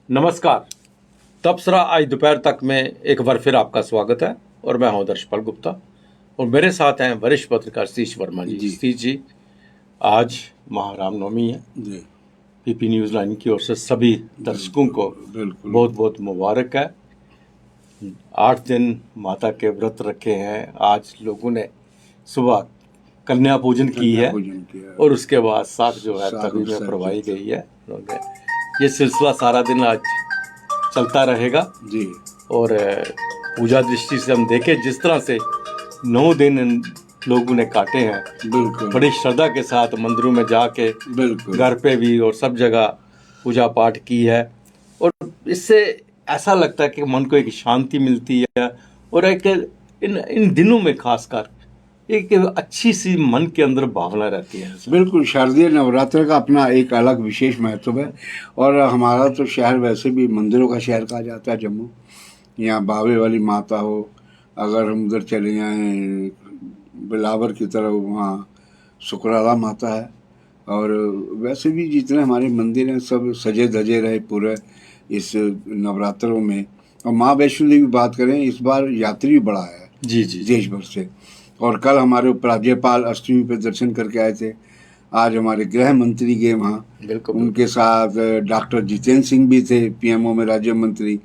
नमस्कार। तबसरा आज दोपहर तक में एक बार फिर आपका स्वागत है और मैं हूं दर्शपाल गुप्ता और मेरे साथ हैं वरिष्ठ पत्रकार सतीश वर्मा जी। सतीश जी, आज महारामनवमी है जी। पीपी न्यूज़ लाइन की ओर से सभी दर्शकों को बहुत बहुत मुबारक है। 8 दिन माता के व्रत रखे हैं। आज लोगों ने सुबह कन्या पूजन की है और उसके बाद साग जो है तभी में प्रवाही गई है। ये सिलसिला सारा दिन आज चलता रहेगा जी। और पूजा दृष्टि से हम देखें जिस तरह से 9 दिन इन लोगों ने काटे हैं, बिल्कुल बड़ी श्रद्धा के साथ मंदिरों में जाके घर पे भी और सब जगह पूजा पाठ की है और इससे ऐसा लगता है कि मन को एक शांति मिलती है और एक इन दिनों में खासकर एक अच्छी सी मन के अंदर भावना रहती है। बिल्कुल, शारदीय नवरात्र का अपना एक अलग विशेष महत्व है और हमारा तो शहर वैसे भी मंदिरों का शहर कहा जाता है जम्मू। यहाँ बावे वाली माता हो, अगर हम उधर चले जाएँ बिलावर की तरफ, वहाँ सुकराला माता है और वैसे भी जितने हमारे मंदिर हैं सब सजे धजे रहे पूरे इस नवरात्रों में। और माँ वैष्णो देवी बात करें, इस बार यात्री भी बढ़ा है जी जी देश भर से। और कल हमारे उपराज्यपाल अष्टमी पे दर्शन करके आए थे। आज हमारे गृह मंत्री गए वहाँ, उनके साथ डॉक्टर जितेंद्र सिंह भी थे, पीएमओ में राज्य मंत्री,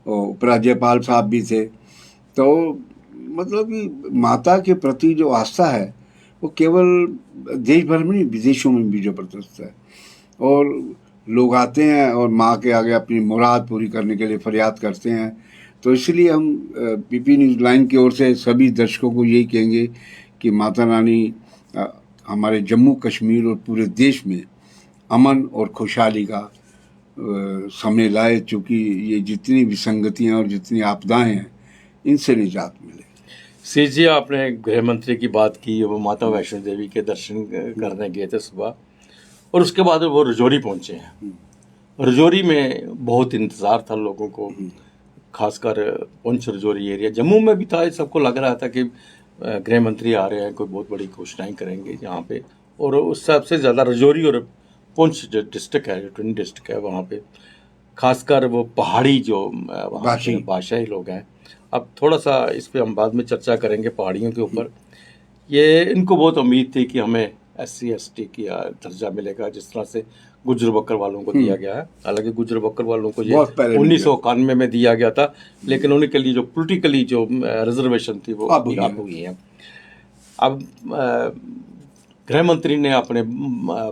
और उपराज्यपाल साहब भी थे। तो मतलब कि माता के प्रति जो आस्था है वो केवल देश भर में नहीं, विदेशों में भी जबरदस्त है। और लोग आते हैं और माँ के आगे अपनी मुराद पूरी करने के लिए फरियाद करते हैं। तो इसलिए हम पीपी न्यूज़ लाइन की ओर से सभी दर्शकों को यही कहेंगे कि माता रानी हमारे जम्मू कश्मीर और पूरे देश में अमन और खुशहाली का समय लाए, चूँकि ये जितनी विसंगतियाँ और जितनी आपदाएं हैं इनसे निजात मिले। सी जी, आपने गृह मंत्री की बात की, वो माता वैष्णो देवी के दर्शन करने गए थे सुबह और उसके बाद वो रजौरी पहुंचे हैं। रजौरी में बहुत इंतज़ार था लोगों को, खासकर पुंछ रजौरी एरिया, जम्मू में भी था। सबको लग रहा था कि गृह मंत्री आ रहे हैं, कोई बहुत बड़ी घोषणाएं करेंगे यहाँ पे। और उस सबसे ज़्यादा रजौरी और पुंछ जो डिस्ट्रिक्ट है, जो ट्विन डिस्ट्रिक्ट है, वहाँ पे खासकर वो पहाड़ी जो वहाँ के भाषाई लोग हैं। अब थोड़ा सा इस पर हम बाद में चर्चा करेंगे पहाड़ियों के ऊपर। ये इनको बहुत उम्मीद थी कि हमें SC ST की दर्जा मिलेगा, जिस तरह से गुज्जर बकर वालों को दिया गया है। हालांकि गुज्जर बकर वालों को ये 1991 में दिया गया था, लेकिन उनके लिए जो पॉलिटिकली जो रिजर्वेशन थी वो अभी आप हुई है। अब गृह मंत्री ने अपने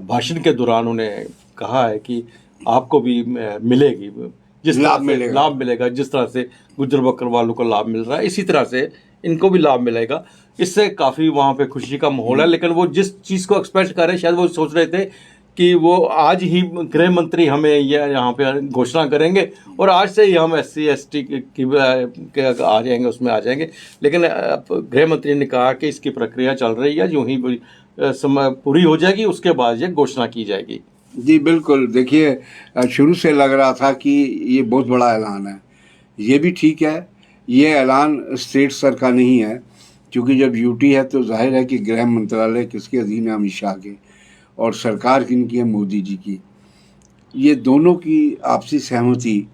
भाषण के दौरान उन्हें कहा है कि आपको भी मिलेगी, जिस लाभ मिलेगा जिस तरह से गुज्जर बकर वालों को लाभ मिल रहा है, इसी तरह से इनको भी लाभ मिलेगा। इससे काफ़ी वहाँ पे खुशी का माहौल है। लेकिन वो जिस चीज़ को एक्सपेक्ट कर रहे हैं, शायद वो सोच रहे थे कि वो आज ही गृह मंत्री हमें यहाँ पे घोषणा करेंगे और आज से ही हम SC ST के आ जाएंगे, उसमें आ जाएंगे। लेकिन गृह मंत्री ने कहा कि इसकी प्रक्रिया चल रही है, यूँ ही समय पूरी हो जाएगी उसके बाद ये घोषणा की जाएगी। जी बिल्कुल, देखिए शुरू से लग रहा था कि ये बहुत बड़ा ऐलान है। ये भी ठीक है, ये ऐलान स्टेट स्तर का नहीं है, क्योंकि जब यूटी है तो जाहिर है कि गृह मंत्रालय किसके अधीन है, अमित शाह के, और सरकार किनकी है, मोदी जी की। ये दोनों की आपसी सहमति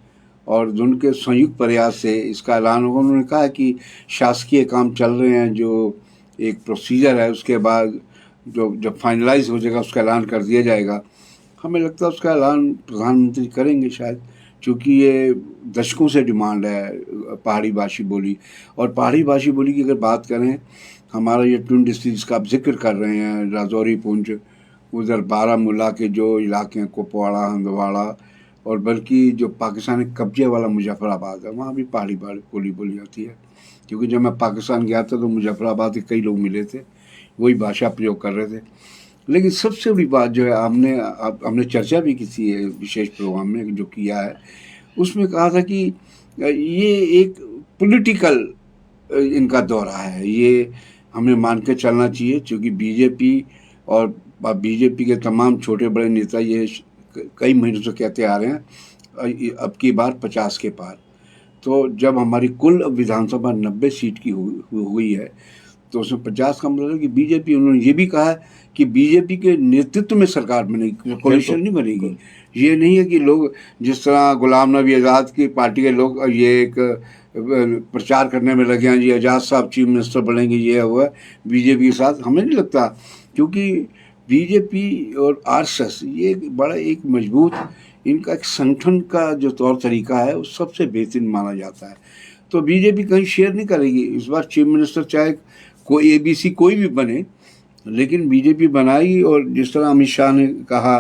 और दोनों के संयुक्त प्रयास से इसका ऐलान होगा। उन्होंने कहा कि शासकीय काम चल रहे हैं, जो एक प्रोसीजर है, उसके बाद जो जब फाइनलाइज हो जाएगा उसका ऐलान कर दिया जाएगा। हमें लगता है उसका ऐलान प्रधानमंत्री करेंगे शायद, क्योंकि ये दशकों से डिमांड है पहाड़ी भाषी बोली। और पहाड़ी भाषी बोली की अगर बात करें, हमारा ये ट्विन डिस्ट्रिक्ट का आप जिक्र कर रहे हैं, राजौरी, पुंछ, उधर बारामूला के जो इलाके हैं, कुपवाड़ा, हंदवाड़ा, और बल्कि जो पाकिस्तान के कब्जे वाला मुजफ्फराबाद है, वहाँ भी पहाड़ी बोली बोली जाती है। क्योंकि जब मैं पाकिस्तान गया था तो मुजफ्फराबाद के कई लोग मिले थे, वही भाषा प्रयोग कर रहे थे। लेकिन सबसे बड़ी बात जो है, हमने चर्चा भी की थी विशेष प्रोग्राम में जो किया है, उसमें कहा था कि ये एक पॉलिटिकल इनका दौरा है, ये हमें मान के चलना चाहिए। क्योंकि बीजेपी और बीजेपी के तमाम छोटे बड़े नेता ये कई महीनों से कहते आ रहे हैं अब की बार 50 के पार। तो जब हमारी कुल विधानसभा 90 सीट की हुई है, तो उसमें 50 का मतलब है कि बीजेपी, उन्होंने ये भी कहा है कि बीजेपी के नेतृत्व में सरकार बनेगी, कोalition नहीं बनेगी। ये नहीं है कि लोग जिस तरह गुलाम नबी आज़ाद की पार्टी के लोग ये एक प्रचार करने में लगे हैं, जी आज़ाद साहब चीफ मिनिस्टर बनेंगे, ये हुआ बीजेपी के साथ। हमें नहीं लगता, क्योंकि बीजेपी और आरएसएस ये बड़ा एक मजबूत, इनका एक संगठन का जो तौर तरीका है वो सबसे बेहतरीन माना जाता है। तो बीजेपी कहीं शेयर नहीं करेगी इस बार चीफ मिनिस्टर, चाहे कोई ABC कोई भी बने, लेकिन बीजेपी बनाएगी। और जिस तरह अमित शाह ने कहा,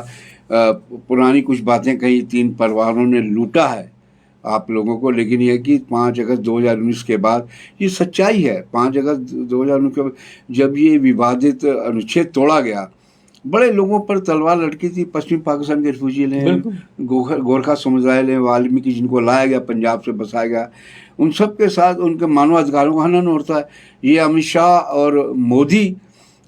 पुरानी कुछ बातें कही, 3 परिवारों ने लूटा है आप लोगों को, लेकिन यह कि 5 अगस्त 2019 के बाद ये सच्चाई है। 5 अगस्त 2019 के बाद जब ये विवादित अनुच्छेद तोड़ा गया, बड़े लोगों पर तलवार लटकी थी। पश्चिम पाकिस्तान के रिफ्यूजी लें, गोरखा समुदाय लें, वाल्मीकि जिनको लाया गया पंजाब से बसाया गया, उन सब के साथ उनके मानवाधिकारों का हनन होता है। ये अमित शाह और मोदी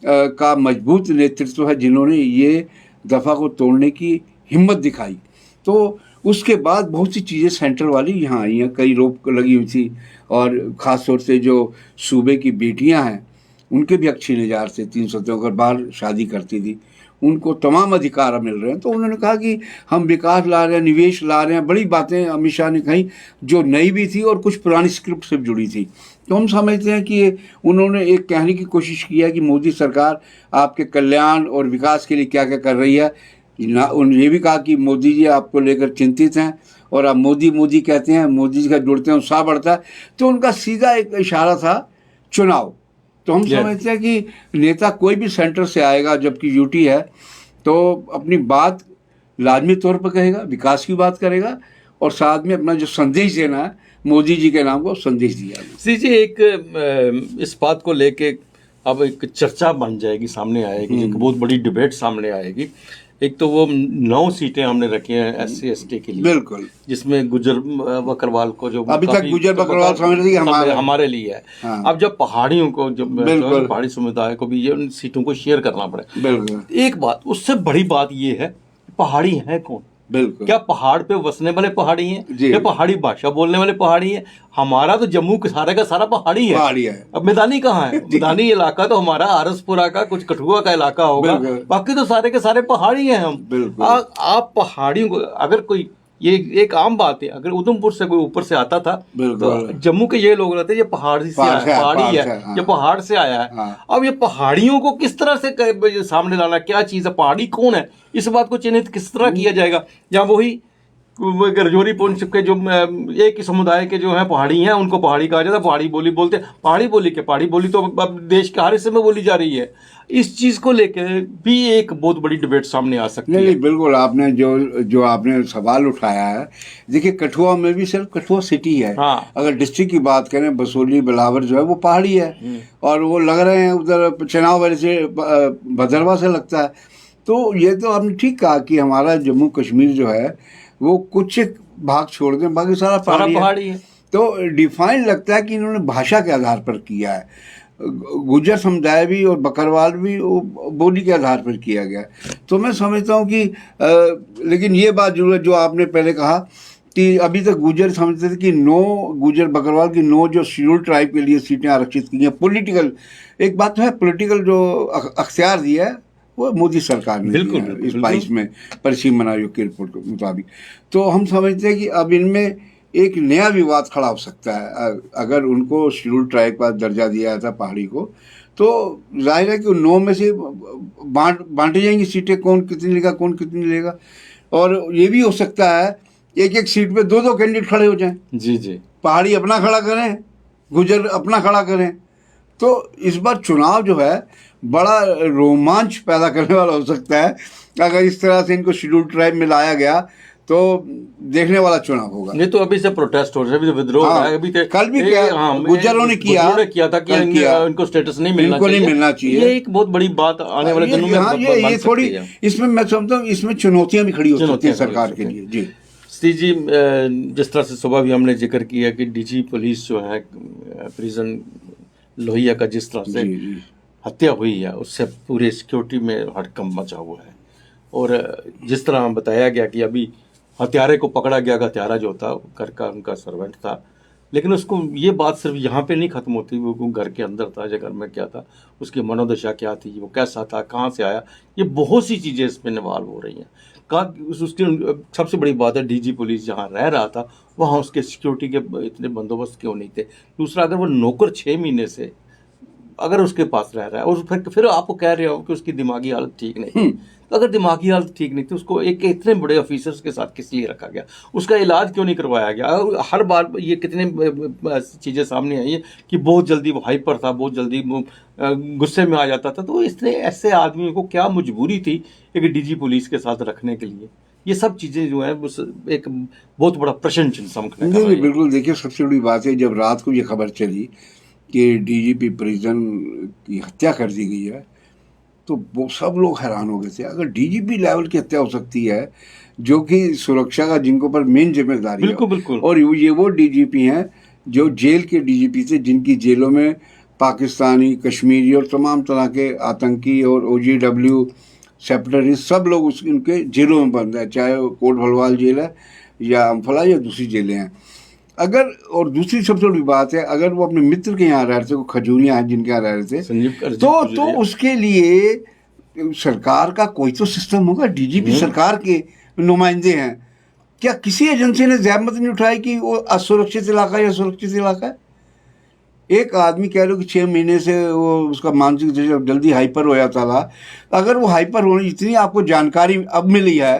का मजबूत नेतृत्व है जिन्होंने ये दफ़ा को तोड़ने की हिम्मत दिखाई। तो उसके बाद बहुत सी चीज़ें सेंटर वाली यहाँ आई हैं, कई रोक लगी हुई थी, और ख़ास तौर से जो सूबे की बेटियाँ हैं उनके भी हक छीने जा रहे थे। 300 अगर बाहर शादी करती थी उनको तमाम अधिकार मिल रहे हैं। तो उन्होंने कहा कि हम विकास ला रहे हैं, निवेश ला रहे हैं, बड़ी बातें अमित शाह ने कही जो नई भी थी और कुछ पुरानी स्क्रिप्ट से जुड़ी थी। तो हम समझते हैं कि उन्होंने एक कहने की कोशिश की है कि मोदी सरकार आपके कल्याण और विकास के लिए क्या क्या कर रही है। उन्होंने ये भी कहा कि मोदी जी आपको लेकर चिंतित हैं, और आप मोदी मोदी कहते हैं, मोदी जी का जुड़ते हैं उत्साह बढ़ता है। तो उनका सीधा एक इशारा था चुनाव। तो हम समझते हैं कि नेता कोई भी सेंटर से आएगा, जबकि यूटी है, तो अपनी बात लाजमी तौर पर कहेगा, विकास की बात करेगा, और साथ में अपना जो संदेश देना है मोदी जी के नाम को संदेश दिया। सी जी, एक इस बात को लेके अब एक चर्चा बन जाएगी, सामने आएगी, एक बहुत बड़ी डिबेट सामने आएगी। एक तो वो 9 सीटें हमने रखी हैं SC ST के लिए, बिल्कुल, जिसमें गुजर बकरवाल को जो अभी तक गुजर बकरवाल समझ रही है हमारे लिए है। हाँ। अब जब पहाड़ियों को, जब पहाड़ी समुदाय को भी ये उन सीटों को शेयर करना पड़े, बिल्कुल। एक बात, उससे बड़ी बात ये है, पहाड़ी है कौन? बिल्कुल, क्या पहाड़ पे बसने वाले पहाड़ी हैं, या पहाड़ी भाषा बोलने वाले पहाड़ी हैं? हमारा तो जम्मू का सारा पहाड़ी है। अब मैदानी कहाँ है? मैदानी इलाका तो हमारा आरसपुरा का, कुछ कठुआ का इलाका होगा, बाकी तो सारे के सारे पहाड़ी हैं हम। आप पहाड़ियों को, अगर कोई, ये एक आम बात है, अगर उधमपुर से कोई ऊपर से आता था तो जम्मू के ये लोग रहते हैं ये पहाड़ी से पहाड़ी है, ये पहाड़ से आया है। अब ये पहाड़ियों को किस तरह से सामने लाना, क्या चीज़ है, पहाड़ी कौन है, इस बात को चिन्हित किस तरह किया जाएगा? या वही रजौरी पुंछ के जो एक ही समुदाय के जो है पहाड़ी हैं, उनको पहाड़ी कहा जाता है, पहाड़ी बोली बोलते हैं। पहाड़ी बोली तो अब देश के हर हिस्से में बोली जा रही है। इस चीज को लेकर भी एक बहुत बड़ी डिबेट सामने आ सकती है। नहीं, बिल्कुल, आपने जो आपने सवाल उठाया है, देखिए कठुआ में भी सिर्फ कठुआ सिटी है। हाँ। अगर डिस्ट्रिक्ट की बात करें, बसोली बिलावर जो है वो पहाड़ी है, और वो लग रहे हैं उधर चुनाव वाले से भदरवा से लगता है। तो ये तो आपने ठीक कहा कि हमारा जम्मू कश्मीर जो है वो कुछ भाग छोड़ दें, बाकी सारा पहाड़ी है। तो डिफाइन लगता है कि इन्होंने भाषा के आधार पर किया है, गुजर समुदाय भी और बकरवाल भी बोली के आधार पर किया गया। तो मैं समझता हूँ कि लेकिन ये बात जरूर है जो आपने पहले कहा कि अभी तक गुजर समझते थे कि 9 गुजर बकरवाल की 9 जो शेड्यूल ट्राइब के लिए सीटें आरक्षित की हैं। पॉलिटिकल एक बात तो है, पॉलिटिकल जो अख्तियार दिया है वो मोदी सरकार ने दिया इस 22 में पश्चिम आयोग की रिपोर्ट के मुताबिक। तो हम समझते हैं कि अब इनमें एक नया विवाद खड़ा हो सकता है। अगर उनको शेड्यूल ट्राइब का दर्जा दिया जाता पहाड़ी को, तो जाहिर है कि 9 में से बांटी जाएंगी सीटें, कौन कितनी लेगा कौन कितनी लेगा। और ये भी हो सकता है एक सीट पे 2 कैंडिडेट खड़े हो जाएं। जी, पहाड़ी अपना खड़ा करें, गुजर अपना खड़ा करें। तो इस बार चुनाव जो है बड़ा रोमांच पैदा करने वाला हो सकता है। अगर इस तरह से इनको शेड्यूल ट्राइब में लाया गया तो देखने वाला चुनाव होगा। नहीं तो अभी से प्रोटेस्ट हो रहा है, अभी तो विद्रोह हो रहा है। अभी कल भी गुजरों ने किया था कि इनको स्टेटस नहीं मिलना चाहिए। ये एक बहुत बड़ी बात आने वाले दिनों में ये थोड़ी, इसमें मैं समझता हूँ इसमें चुनौतियां भी खड़ी हो सकती है सरकार के लिए। जी जी, जिस तरह से सुबह भी हमने जिक्र किया कि DG पुलिस जो है प्रिजन लोहिया का जिस तरह से हत्या हुई है, उससे पूरे सिक्योरिटी में हड़कंप मचा हुआ है। और जिस तरह बताया गया कि अभी हत्यारे को पकड़ा गया, हत्यारा जो था घर का उनका सर्वेंट था, लेकिन उसको ये बात सिर्फ यहाँ पे नहीं खत्म होती, वो घर के अंदर था, घर में क्या था, उसकी मनोदशा क्या थी, वो कैसा था, कहाँ से आया, ये बहुत सी चीज़ें इसमें इन्वॉल्व हो रही हैं। उसकी सबसे बड़ी बात है, डीजी पुलिस जहाँ रह रहा था वहाँ उसके सिक्योरिटी के इतने बंदोबस्त क्यों नहीं थे। दूसरा, अगर वो नौकर 6 महीने से अगर उसके पास रह रहा है और फिर आपको कह रहे हो कि उसकी दिमागी हालत ठीक नहीं थी, तो अगर दिमागी हालत ठीक नहीं थी, उसको एक इतने बड़े ऑफिसर्स के साथ किस लिए रखा गया, उसका इलाज क्यों नहीं करवाया गया। हर बार ये कितने चीज़ें सामने आई है कि बहुत जल्दी वो हाइपर था, बहुत जल्दी गुस्से में आ जाता था। तो इसलिए ऐसे आदमी को क्या मजबूरी थी एक डीजी पुलिस के साथ रखने के लिए। ये सब चीज़ें जो है एक बहुत बड़ा प्रश्न चिन्ह समझने का। नहीं, बिल्कुल। देखिए, सबसे बड़ी बात है, जब रात को ये खबर चली कि डीजीपी प्रिजन की हत्या कर दी गई है, तो वो सब लोग हैरान हो गए थे। अगर डीजीपी लेवल की हत्या हो सकती है, जो कि सुरक्षा का जिनको पर मेन जिम्मेदारी है, बिल्कुल बिल्कुल, और ये वो डीजीपी हैं जो जेल के डीजीपी थे, जिनकी जेलों में पाकिस्तानी, कश्मीरी और तमाम तरह के आतंकी और OGW सेपरेटिस्ट सब लोग उनके जेलों में बंद है, चाहे कोट भलवाल जेल है या अम्फला या दूसरी जेलें हैं। अगर, और दूसरी सबसे बड़ी बात है, अगर वो अपने मित्र के यहाँ रह रहे थे, वो खजूरिया हैं जिनके यहाँ रह रहे थे, तो उसके लिए सरकार का कोई तो सिस्टम होगा। डीजीपी सरकार के नुमाइंदे हैं, क्या किसी एजेंसी ने जहमत नहीं उठाई कि वो असुरक्षित इलाका या सुरक्षित इलाका है? एक आदमी कह रहे हो कि 6 महीने से वो उसका मानसिक जल्दी हाइपर हो जाता था। अगर वो हाइपर होने इतनी आपको जानकारी अब मिली है,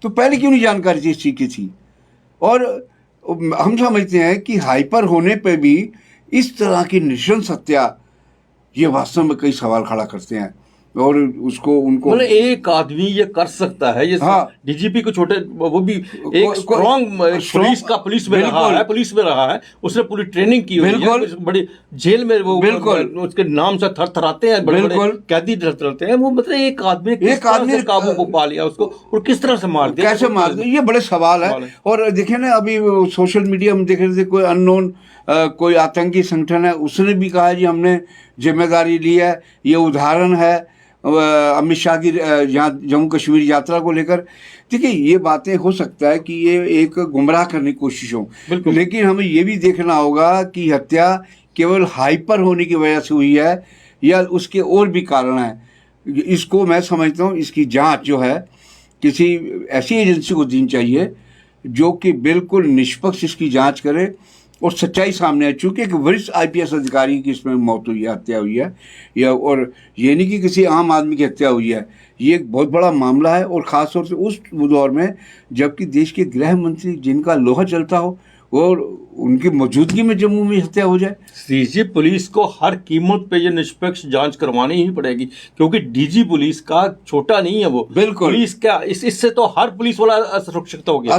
तो पहले क्यों नहीं जानकारी थी इस चीज़ की थी? और हम समझते हैं कि हाइपर होने पे भी इस तरह की नृशंस हत्या, ये वास्तव में कई सवाल खड़ा करते हैं। और उसको उनको मतलब एक आदमी ये कर सकता है, ये डीजीपी को छोटे, वो भी एक स्ट्रॉन्ग पुलिस में रहा है, उसने पूरी ट्रेनिंग की हुई है, बड़ी जेल में वो उसके नाम से थरथराते हैं, बड़े कैदी थरथराते हैं वो। मतलब एक आदमी ने काबू को पा लिया उसको, और किस तरह से मार दिया, कैसे मार दिया, ये बड़े सवाल है। और देखिए ना, अभी सोशल मीडिया में देख रहे थे, कोई अननोन कोई आतंकी संगठन है, उसने भी कहा जी हमने जिम्मेदारी ली है। ये उदाहरण है अमित शाह की यहाँ जम्मू कश्मीर यात्रा को लेकर। देखिए, ये बातें हो सकता है कि ये एक गुमराह करने की कोशिश हो, लेकिन हमें ये भी देखना होगा कि हत्या केवल हाइपर होने की वजह से हुई है या उसके और भी कारण हैं। इसको मैं समझता हूँ, इसकी जांच जो है किसी ऐसी एजेंसी को देनी चाहिए जो कि बिल्कुल निष्पक्ष इसकी जांच करे और सच्चाई सामने है। चूँकि एक वरिष्ठ IPS अधिकारी की इसमें मौत हुई है, हत्या हुई है, या और ये नहीं कि किसी आम आदमी की हत्या हुई है, ये एक बहुत बड़ा मामला है। और ख़ास तौर से उस दौर में जबकि देश के गृह मंत्री जिनका लोहा चलता हो और उनकी मौजूदगी में जम्मू में हत्या हो जाए। डीजी पुलिस को हर कीमत पे ये निष्पक्ष जांच करवानी ही पड़ेगी, क्योंकि डीजी पुलिस का छोटा नहीं है वो। बिल्कुल, पुलिस क्या, इससे तो हर पुलिस वाला असुरक्षित हो गया,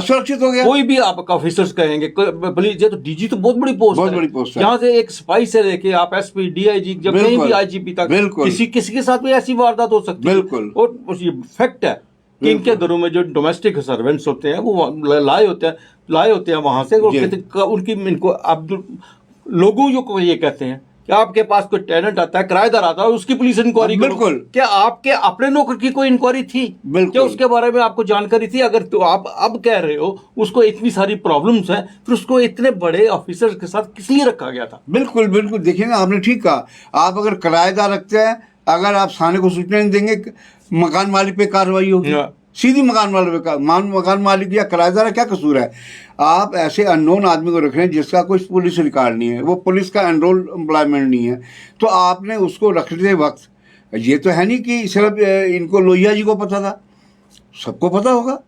कोई भी आपका ऑफिसर्स कहेंगे पुलिस, ये तो डीजी तो बहुत बड़ी पोस्ट है। यहाँ से एक सिपाही से लेके आप SP, DIG, जब कहीं भी IGP तक किसी के साथ भी ऐसी वारदात हो सकती है। और ये फैक्ट है कि इनके घरों में जो डोमेस्टिक सर्वेंट्स होते हैं वो लाए होते हैं वहां से, उनकी इनको आप लोगों को ये कहते हैं कि आपके पास कोई टेनेंट आता है, किराएदार आता है, उसकी पुलिस इंक्वायरी करो। बिल्कुल, क्या आपके अपने नौकर की कोई इंक्वायरी थी? क्या उसके बारे में आपको जानकारी थी? अगर तो आप अब कह रहे हो उसको इतनी सारी प्रॉब्लम्स हैं, फिर उसको इतने बड़े ऑफिसर के साथ किस लिए रखा गया था? बिल्कुल बिल्कुल, देखिए ना, आपने ठीक कहा। आप अगर किराएदार रखते हैं, अगर आप थाने को सूचना नहीं देंगे, मकान मालिक पे कार्रवाई होगी, सीधी मकान मालिक या किराएदार, क्या कसूर है? आप ऐसे अननोन आदमी को रख रहे हैं जिसका कोई पुलिस रिकॉर्ड नहीं है, वो पुलिस का एनरोल एम्प्लॉयमेंट नहीं है, तो आपने उसको रखते वक्त ये तो है नहीं कि सिर्फ इनको लोहिया जी को पता था, सबको पता होगा।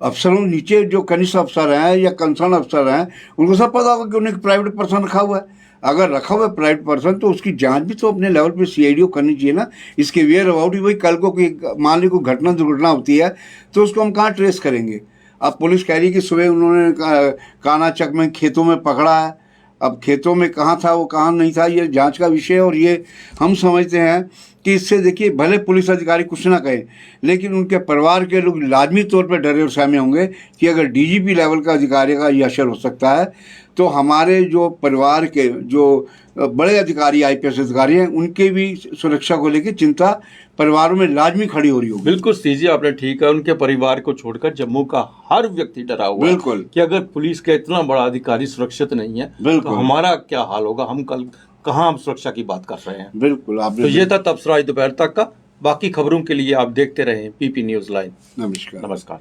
अफसरों नीचे जो कनिष्ठ अफसर हैं या कंसर्न अफसर हैं, उनको सब पता होगा कि उन्हें प्राइवेट पर्सन रखा हुआ है। अगर रखा हुआ है प्राइवेट पर्सन, तो उसकी जांच भी तो अपने लेवल पे CID करनी चाहिए ना। इसके वेयर अबाउट ही, वही कल को मान ली कोई घटना दुर्घटना होती है तो उसको हम कहाँ ट्रेस करेंगे? अब पुलिस कह रही कि सुबह उन्होंने कानाचक में खेतों में पकड़ा है। अब खेतों में कहाँ था वो, कहाँ नहीं था, ये जांच का विषय है। और ये हम समझते हैं कि इससे देखिए भले पुलिस अधिकारी कुछ ना कहें, लेकिन उनके परिवार के लोग लाजमी तौर पर डरे और सहमे होंगे कि अगर डीजीपी लेवल का अधिकारी का ये असर हो सकता है, तो हमारे जो परिवार के जो बड़े अधिकारी आईपीएस अधिकारी हैं उनके भी सुरक्षा को लेकर चिंता परिवारों में लाजमी खड़ी हो रही होगी। बिल्कुल सीजी आपने ठीक है, उनके परिवार को छोड़कर जम्मू का हर व्यक्ति डरा हुआ है बिल्कुल कि अगर पुलिस का इतना बड़ा अधिकारी सुरक्षित नहीं है तो बिल्कुल हमारा क्या हाल होगा, हम कल कहाँ हम सुरक्षा की बात कर रहे हैं। बिल्कुल आपने तो ये था तबसरा आज दोपहर तक का। बाकी खबरों के लिए आप देखते रहें पीपी न्यूज़ लाइन। नमस्कार। नमस्कार।